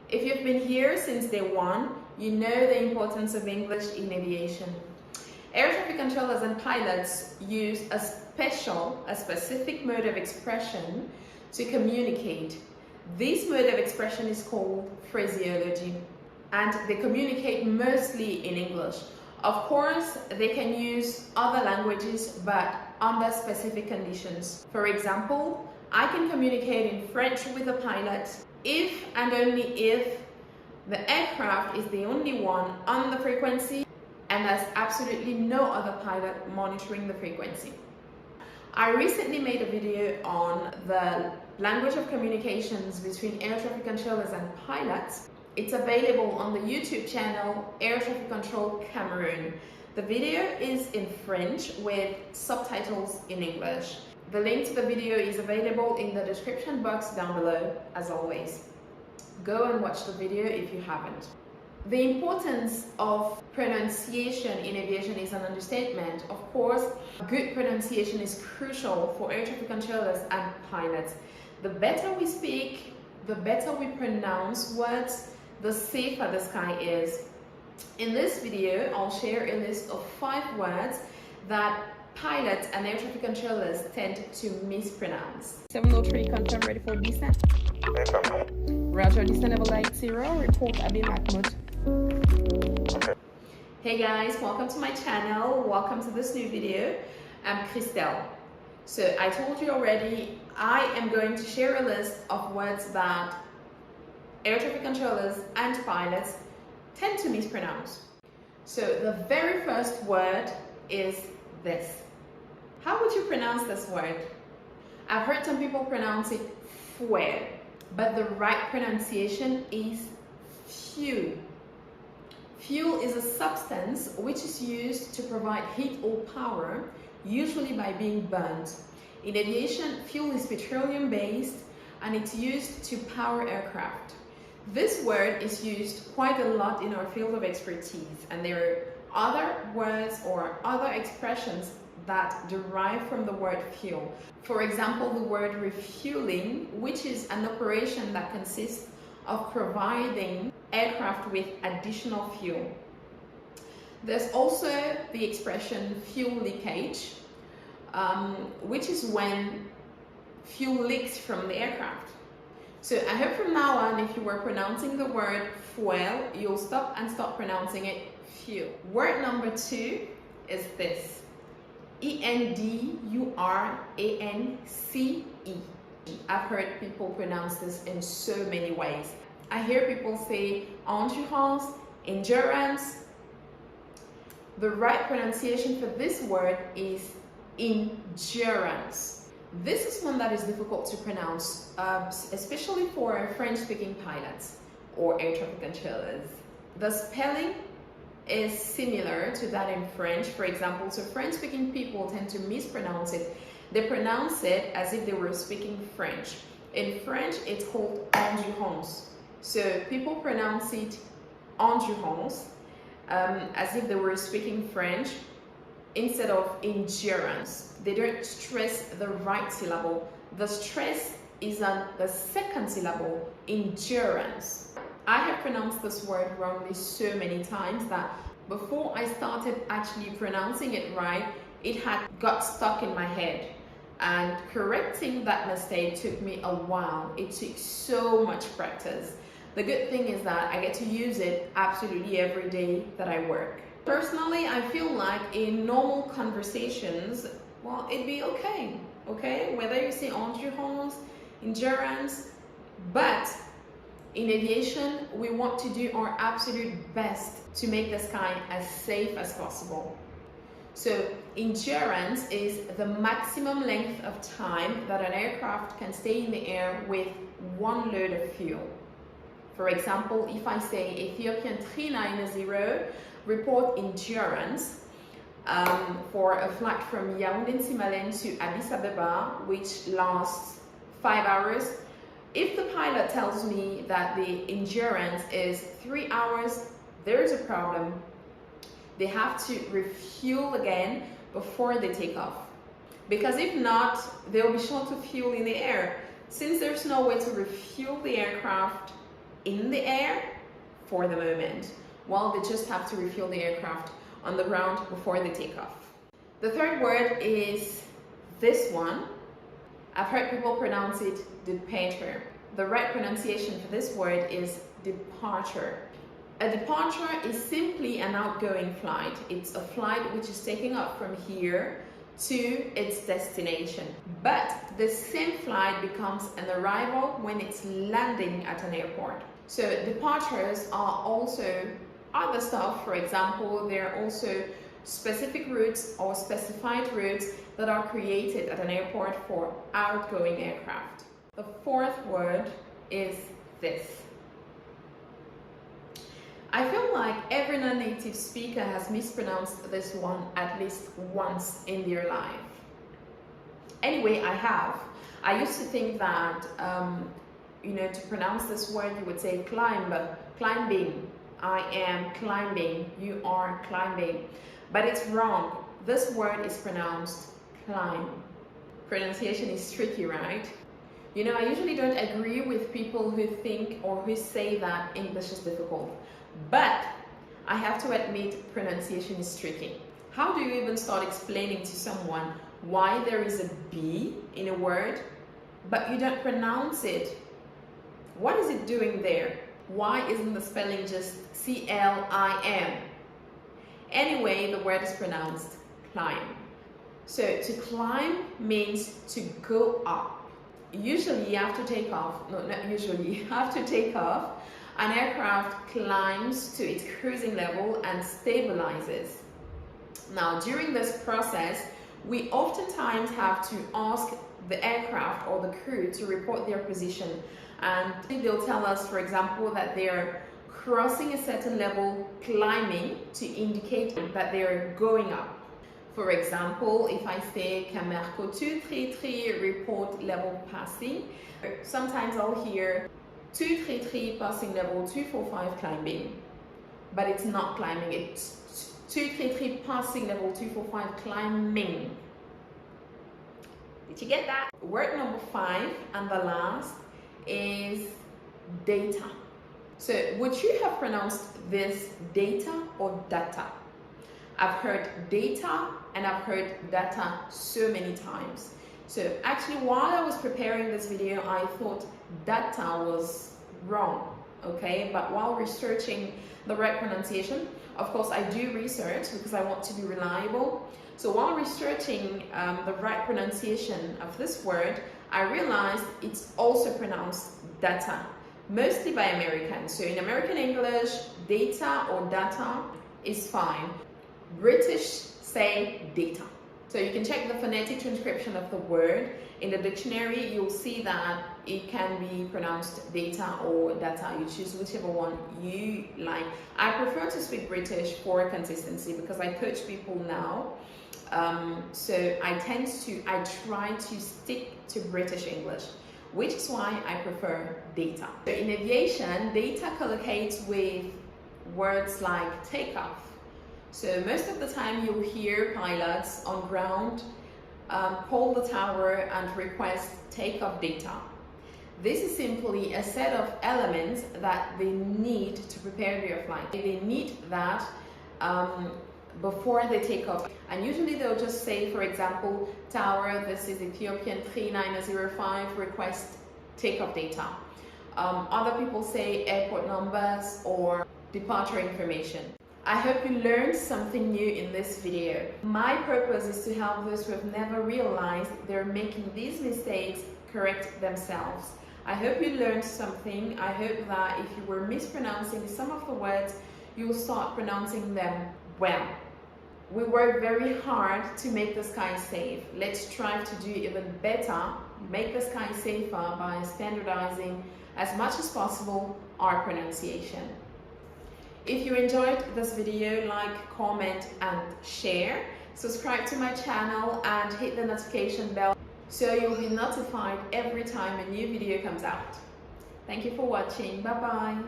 If you've been here since day one, you know the importance of English in aviation. Air traffic controllers and pilots use a specific mode of expression to communicate. This mode of expression is called phraseology, and they communicate mostly in English. Of course, they can use other languages, but under specific conditions. For example, I can communicate in French with a pilot if and only if the aircraft is the only one on the frequency and there's absolutely no other pilot monitoring the frequency. I recently made a video on the language of communications between air traffic controllers and pilots. It's available on the YouTube channel Air Traffic Control Cameroon. The video is in French with subtitles in English. The link to the video is available in the description box down below, as always. Go and watch the video if you haven't. The importance of pronunciation in aviation is an understatement. Of course, good pronunciation is crucial for air traffic controllers and pilots. The better we speak, the better we pronounce words, the safer the sky is. In this video, I'll share a list of 5 words that pilots and air traffic controllers tend to mispronounce. 703, confirm, ready for descent. Roger, descent level 80, report Abbey Mahmoud. Hey guys, welcome to my channel, welcome to this new video. I'm Christelle. So I told you already, I am going to share a list of words that air traffic controllers and pilots tend to mispronounce. So the very first word is this. How would you pronounce this word? I've heard some people pronounce it fuel, but the right pronunciation is fuel. Fuel is a substance which is used to provide heat or power, usually by being burnt. In aviation, fuel is petroleum based and it's used to power aircraft. This word is used quite a lot in our field of expertise, and there are other words or other expressions that derive from the word fuel. For example, the word refueling, which is an operation that consists of providing aircraft with additional fuel. There's also the expression fuel leakage, which is when fuel leaks from the aircraft. So I hope from now on, if you were pronouncing the word fuel, you'll stop and start pronouncing it fuel. Word number 2 is this. Endurance. I've heard people pronounce this in so many ways. I hear people say endurance. The right pronunciation for this word is endurance. This is one that is difficult to pronounce, especially for French-speaking pilots or air traffic controllers. The spelling is similar to that in French, for example, so French-speaking people tend to mispronounce it. They pronounce it as if they were speaking French. In French, it's called endurance. So people pronounce it endurance as if they were speaking French instead of endurance. They don't stress the right syllable. The stress is on the second syllable, endurance. I have pronounced this word wrongly so many times that before I started actually pronouncing it right, it had got stuck in my head. And correcting that mistake took me a while. It took so much practice. The good thing is that I get to use it absolutely every day that I work. Personally, I feel like in normal conversations, well, it'd be okay, whether you say endurance, but in aviation, we want to do our absolute best to make the sky as safe as possible. So endurance is the maximum length of time that an aircraft can stay in the air with one load of fuel. For example, if I say Ethiopian 390, report endurance for a flight from Yaoundé Nsimalen to Addis Ababa, which lasts 5 hours. If the pilot tells me that the endurance is 3 hours, there is a problem. They have to refuel again before they take off. Because if not, they'll be short of fuel in the air. Since there's no way to refuel the aircraft, in the air for the moment, while they just have to refuel the aircraft on the ground before they take off. The third word is this one. I've heard people pronounce it departure. The right pronunciation for this word is departure. A departure is simply an outgoing flight. It's a flight which is taking off from here to its destination. But the same flight becomes an arrival when it's landing at an airport. So departures are also other stuff. For example, there are also specific routes or specified routes that are created at an airport for outgoing aircraft. The fourth word is this. I feel like every non-native speaker has mispronounced this one at least once in their life. Anyway, I have. I used to think that, to pronounce this word, you would say climbing. I am climbing, you are climbing. But it's wrong. This word is pronounced climb. Pronunciation is tricky, right? I usually don't agree with people who think or who say that English is difficult. But I have to admit, pronunciation is tricky. How do you even start explaining to someone why there is a B in a word, but you don't pronounce it? What is it doing there? Why isn't the spelling just C-L-I-M? Anyway, the word is pronounced climb. So to climb means to go up. Usually you have to take off. No, not usually. You have to take off. An aircraft climbs to its cruising level and stabilizes. Now, during this process, we oftentimes have to ask the aircraft or the crew to report their position, and they'll tell us, for example, that they're crossing a certain level, climbing, to indicate that they're going up. For example, if I say Camerco 233 report level passing, sometimes I'll hear 233 passing level 245 climbing, but it's not climbing, it's 233 passing level 245 climbing. Did you get that? Word number 5 and the last is data. So would you have pronounced this data or data? I've heard data and I've heard data so many times. So actually, while I was preparing this video, I thought data was wrong, okay? But while researching the right pronunciation, of course I do research because I want to be reliable. So while researching the right pronunciation of this word, I realized it's also pronounced data, mostly by Americans. So in American English, data or data is fine. British say data. So you can check the phonetic transcription of the word. In the dictionary, you'll see that it can be pronounced data or data. You choose whichever one you like. I prefer to speak British for consistency because I coach people now. So I try to stick to British English, which is why I prefer data. So in aviation, data collocates with words like takeoff. So most of the time you'll hear pilots on ground call the tower and request takeoff data. This is simply a set of elements that they need to prepare their flight. They need that before they take off. And usually they'll just say, for example, tower, this is Ethiopian 3905, request takeoff data. Other people say airport numbers or departure information. I hope you learned something new in this video. My purpose is to help those who have never realized they're making these mistakes correct themselves. I hope you learned something. I hope that if you were mispronouncing some of the words, you'll start pronouncing them well. We work very hard to make the sky safe. Let's strive to do even better, make the sky safer by standardizing as much as possible our pronunciation. If you enjoyed this video, like, comment and share. Subscribe to my channel and hit the notification bell so you'll be notified every time a new video comes out. Thank you for watching. Bye bye.